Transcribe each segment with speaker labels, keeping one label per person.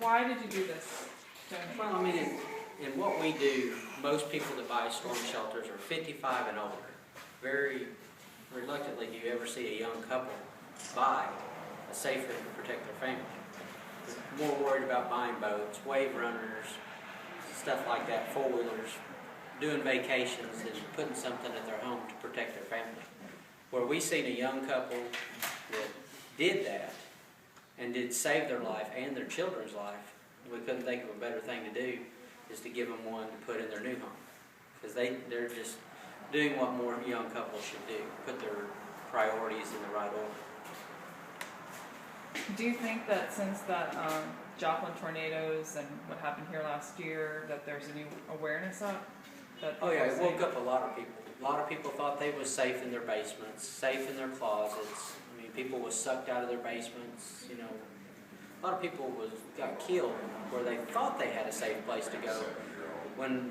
Speaker 1: why did you do this?
Speaker 2: Well, I mean, in what we do, most people that buy storm shelters are 55 and older. Very reluctantly do you ever see a young couple buy a safe room to protect their family. They're more worried about buying boats, wave runners, stuff like that, four-wheelers, doing vacations and putting something at their home to protect their family. Where we seen a young couple that did that and did save their life and their children's life, we couldn't think of a better thing to do is to give them one to put in their new home. Because they're just doing what more young couples should do, put their priorities in the right order.
Speaker 1: Do you think that since that Joplin tornadoes and what happened here last year, that there's a new awareness up? That
Speaker 2: Oh yeah, it woke up a lot of people. A lot of people thought they was safe in their basements, safe in their closets. I mean, people was sucked out of their basements, you know. A lot of people got killed where they thought they had a safe place to go when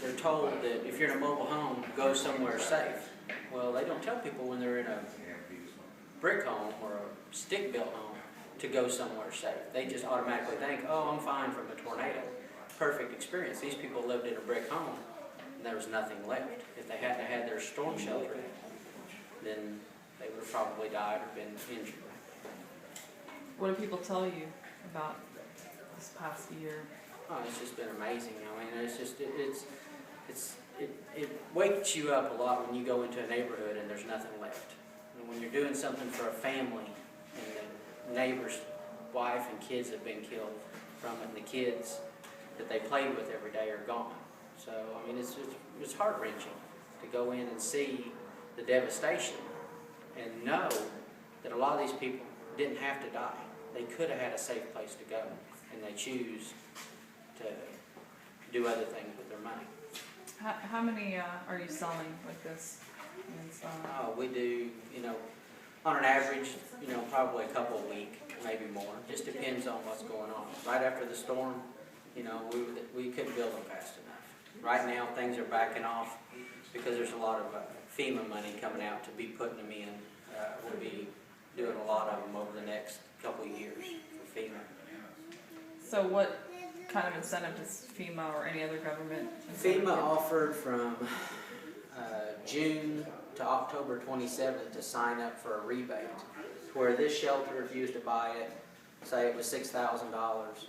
Speaker 2: they're told that if you're in a mobile home, go somewhere safe. Well, they don't tell people when they're in a brick home or a stick-built home to go somewhere safe. They just automatically think, oh, I'm fine from a tornado. Perfect experience. These people lived in a brick home and there was nothing left. If they hadn't had their storm shelter, then they would have probably died or been injured.
Speaker 1: What do people tell you about this past year?
Speaker 2: Oh, it's just been amazing. I mean, it's just it wakes you up a lot when you go into a neighborhood and there's nothing left. And when you're doing something for a family and the neighbor's wife and kids have been killed from it, and the kids that they played with every day are gone. So I mean, it's heart-wrenching to go in and see the devastation and know that a lot of these people didn't have to die. They could have had a safe place to go, and they choose to do other things with their money.
Speaker 1: How many are you selling with this?
Speaker 2: We do, you know, on an average, you know, probably a couple a week, maybe more. Just depends on what's going on. Right after the storm, you know, we couldn't build them fast enough. Right now, things are backing off because there's a lot of FEMA money coming out to be putting them in. We'll be doing a lot of them over the next couple of years for FEMA.
Speaker 1: So what kind of incentive does FEMA or any other government?
Speaker 2: FEMA offered from June to October 27th to sign up for a rebate. Where this shelter, if you was to buy it, say it was $6,000,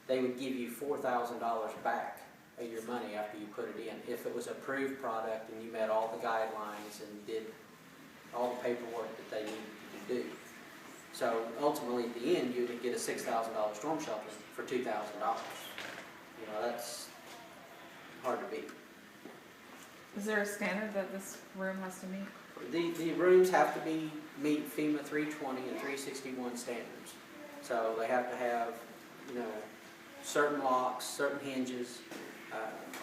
Speaker 2: they would give you $4,000 back of your money after you put it in. If it was an approved product and you met all the guidelines and did all the paperwork that they needed to do. So ultimately at the end you would get a $6,000 storm shelter for $2,000. You know, that's hard to beat.
Speaker 1: Is there a standard that this room has to meet?
Speaker 2: The rooms have to meet FEMA 320 and 361 standards. So they have to have, you know, certain locks, certain hinges.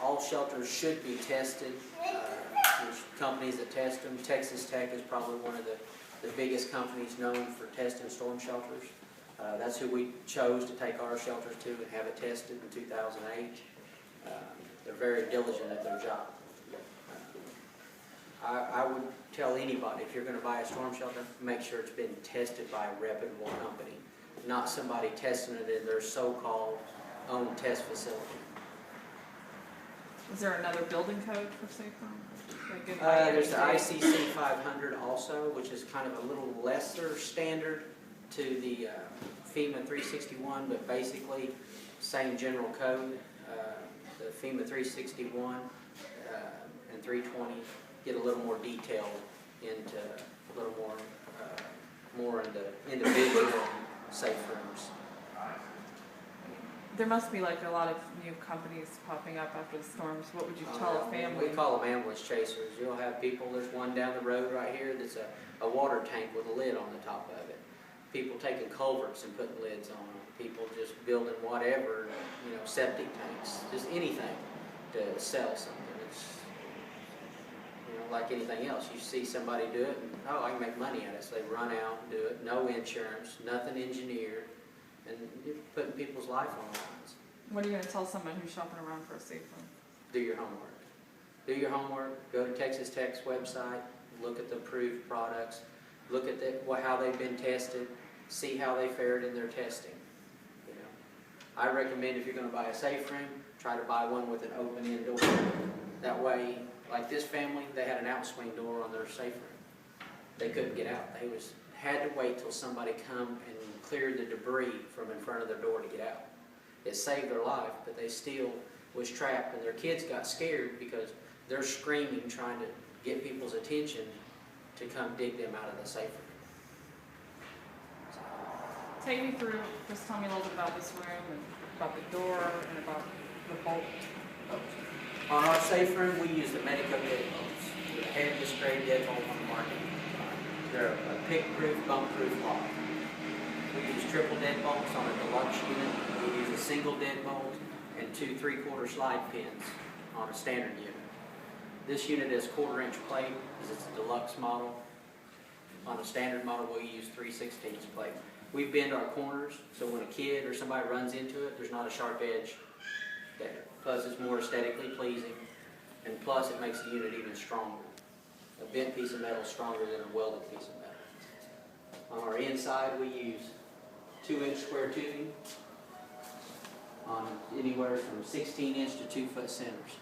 Speaker 2: All shelters should be tested. There's companies that test them. Texas Tech is probably one of the biggest companies known for testing storm shelters. That's who we chose to take our shelters to and have it tested in 2008. They're very diligent at their job. I would tell anybody, if you're going to buy a storm shelter, make sure it's been tested by a reputable company, not somebody testing it in their so-called own test facility.
Speaker 1: Is there another building code for safe room?
Speaker 2: There's the ICC 500 also, which is kind of a little lesser standard to the FEMA 361, but basically same general code. The FEMA 361 and 320 get a little more detailed into a little more into individual safe rooms.
Speaker 1: There must be like a lot of new companies popping up after the storms. What would you tell a family?
Speaker 2: We call them ambulance chasers. You'll have people, there's one down the road right here that's a water tank with a lid on the top of it. People taking culverts and putting lids on them. People just building whatever, you know, septic tanks, just anything to sell something. It's, you know, like anything else. You see somebody do it and, oh, I can make money at it. So they run out and do it. No insurance, nothing engineered. And you're putting people's life on the lines.
Speaker 1: What are you going to tell someone who's shopping around for a safe room?
Speaker 2: Do your homework. Do your homework. Go to Texas Tech's website. Look at the approved products. Look at how they've been tested. See how they fared in their testing. You know, I recommend if you're going to buy a safe room, try to buy one with an open-end door. That way, like this family, they had an outswing door on their safe room. They couldn't get out. They had to wait till somebody come and cleared the debris from in front of their door to get out. It saved their life, but they still was trapped, and their kids got scared because they're screaming, trying to get people's attention to come dig them out of the safe room.
Speaker 1: Take me through, just tell me a little bit about this room and about the door and about the bolt.
Speaker 2: On our safe room, we use the Medico deadbolts. They're the heaviest grade deadbolt on the market. They're a pick-proof, bump-proof lock. We use triple deadbolts on a deluxe unit. We use a single deadbolt and 2 3/4 slide pins on a standard unit. This unit is 1/4-inch plate because it's a deluxe model. On a standard model, we use 3/16 plate. We bend our corners, so when a kid or somebody runs into it, there's not a sharp edge there. Plus, it's more aesthetically pleasing, and plus, it makes the unit even stronger. A bent piece of metal is stronger than a welded piece of metal. On our inside, we use 2-inch square tubing on anywhere from 16-inch to 2-foot centers.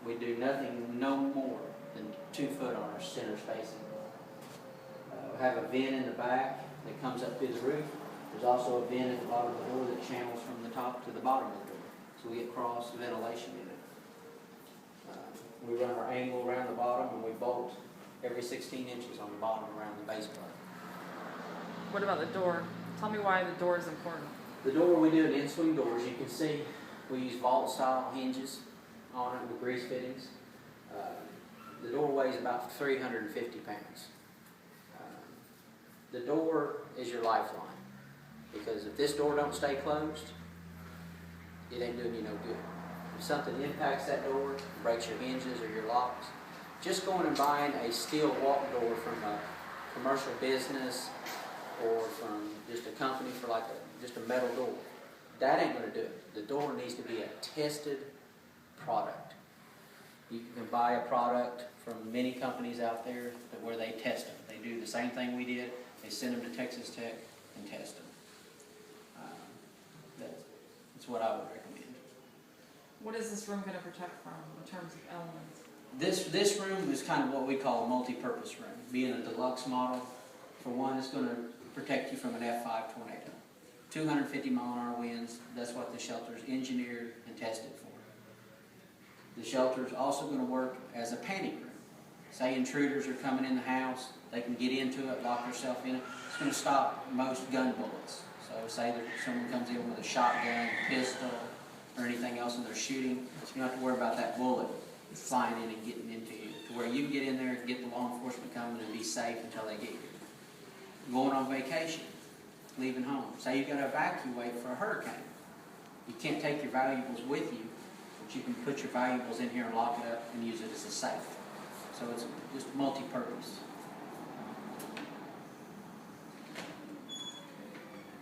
Speaker 2: We do nothing, no more than 2 foot on our center spacing. We have a vent in the back that comes up through the roof. There's also a vent at the bottom of the door that channels from the top to the bottom of the door. So we get cross ventilation in it. We run our angle around the bottom, and we bolt every 16 inches on the bottom around the base plate.
Speaker 1: What about the door? Tell me why the door is important.
Speaker 2: The door, we do an in-swing doors. You can see we use vault style hinges on it with grease fittings. The door weighs about 350 pounds. The door is your lifeline, because if this door don't stay closed, it ain't doing you no good. If something impacts that door, breaks your hinges or your locks, just going and buying a steel walk door from a commercial business or from just a company for like just a metal door, that ain't going to do it. The door needs to be a tested product. You can buy a product from many companies out there where they test them. They do the same thing we did. They send them to Texas Tech and test them. That's what I would recommend.
Speaker 1: What is this room going to protect from in terms of elements?
Speaker 2: This room is kind of what we call a multi-purpose room. Being a deluxe model, for one, it's going to protect you from an F5 tornado. 250 mile-an-hour winds, that's what the shelter is engineered and tested for. The shelter is also going to work as a panic room. Say intruders are coming in the house, they can get into it, lock themselves in it. It's going to stop most gun bullets. So say that someone comes in with a shotgun, pistol, or anything else and they're shooting, you don't have to worry about that bullet flying in and getting into you. To where you can get in there and get the law enforcement coming and be safe until they get you. Going on vacation, leaving home. Say you've got to evacuate for a hurricane. You can't take your valuables with you, but you can put your valuables in here and lock it up and use it as a safe. So it's just multi-purpose.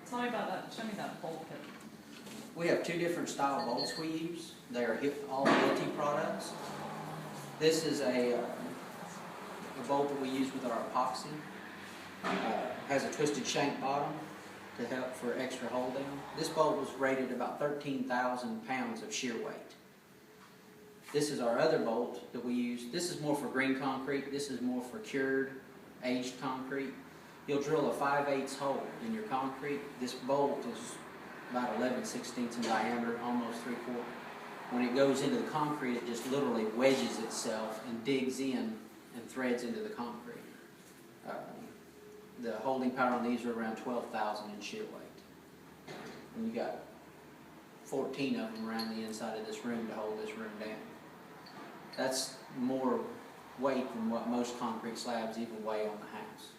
Speaker 1: Tell me about that. Show me that bolt pit.
Speaker 2: We have 2 different style bolts we use. They are all Hilti products. This is a bolt that we use with our epoxy. Has a twisted shank bottom to help for extra hold down. This bolt was rated about 13,000 pounds of shear weight. This is our other bolt that we use. This is more for green concrete. This is more for cured, aged concrete. You'll drill a 5/8 hole in your concrete. This bolt is about 11/16 in diameter, almost 3/4. When it goes into the concrete, it just literally wedges itself and digs in and threads into the concrete. The holding power on these are around 12,000 in shear weight. And you got 14 of them around the inside of this room to hold this room down. That's more weight than what most concrete slabs even weigh on the house.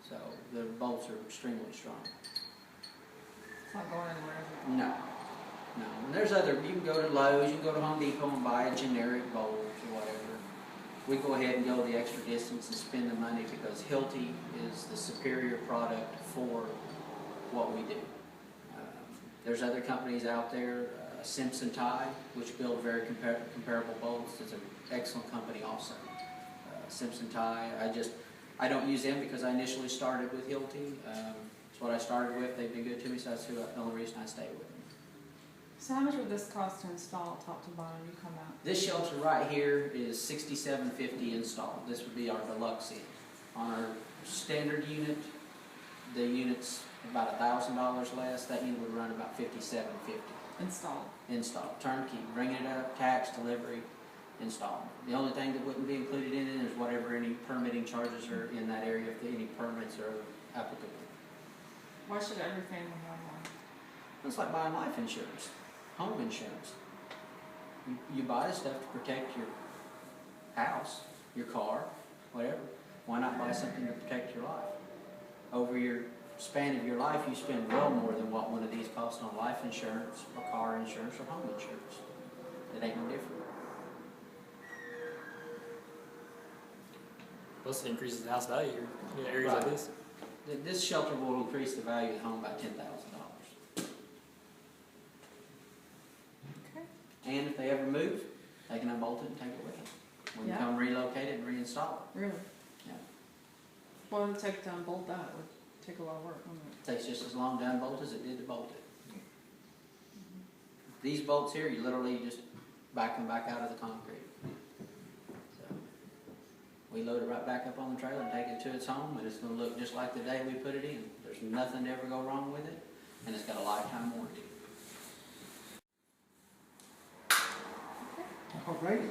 Speaker 2: So the bolts are extremely strong.
Speaker 1: It's not going anywhere, is it?
Speaker 2: No. And there's other, you can go to Lowe's, you can go to Home Depot and buy a generic bolt or whatever. We go ahead and go the extra distance and spend the money because Hilti is the superior product for what we do. There's other companies out there, Simpson Tie, which build very comparable bolts. It's an excellent company also. Simpson Tie, I don't use them because I initially started with Hilti. It's what I started with. They've been good to me, so that's the only reason I stay with them.
Speaker 1: So how much would this cost to install top to bottom? You come out.
Speaker 2: This shelter right here is $67.50 installed. This would be our deluxe unit. On our standard unit, the unit's about $1,000 less. That unit would run about $57.50.
Speaker 1: Installed.
Speaker 2: Installed, turnkey, bring it up, tax, delivery, install. The only thing that wouldn't be included in it is whatever any permitting charges are in that area, if any permits are applicable.
Speaker 1: Why should every family have one?
Speaker 2: It's like buying life insurance, home insurance. You buy this stuff to protect your house, your car, whatever. Why not buy something to protect your life? Over your span of your life, you spend well more than what one of these costs on life insurance or car insurance or home insurance. It ain't no different.
Speaker 3: Plus, it increases the house value in areas like
Speaker 2: Right.
Speaker 3: this.
Speaker 2: This shelter will increase the value of the home by $10,000.
Speaker 1: Okay.
Speaker 2: And if they ever move, they can unbolt it and take it with them. When you
Speaker 1: Yeah.
Speaker 2: come relocate it and reinstall it.
Speaker 1: Really?
Speaker 2: Yeah.
Speaker 1: What would it take to unbolt that? It would take a lot of work, wouldn't it?
Speaker 2: It takes just as long to unbolt as it did to bolt it. These bolts here, you literally just back them back out of the concrete. So, we load it right back up on the trailer and take it to its home, and it's going to look just like the day we put it in. There's nothing to ever go wrong with it, and it's got a lifetime warranty.
Speaker 4: Alrighty.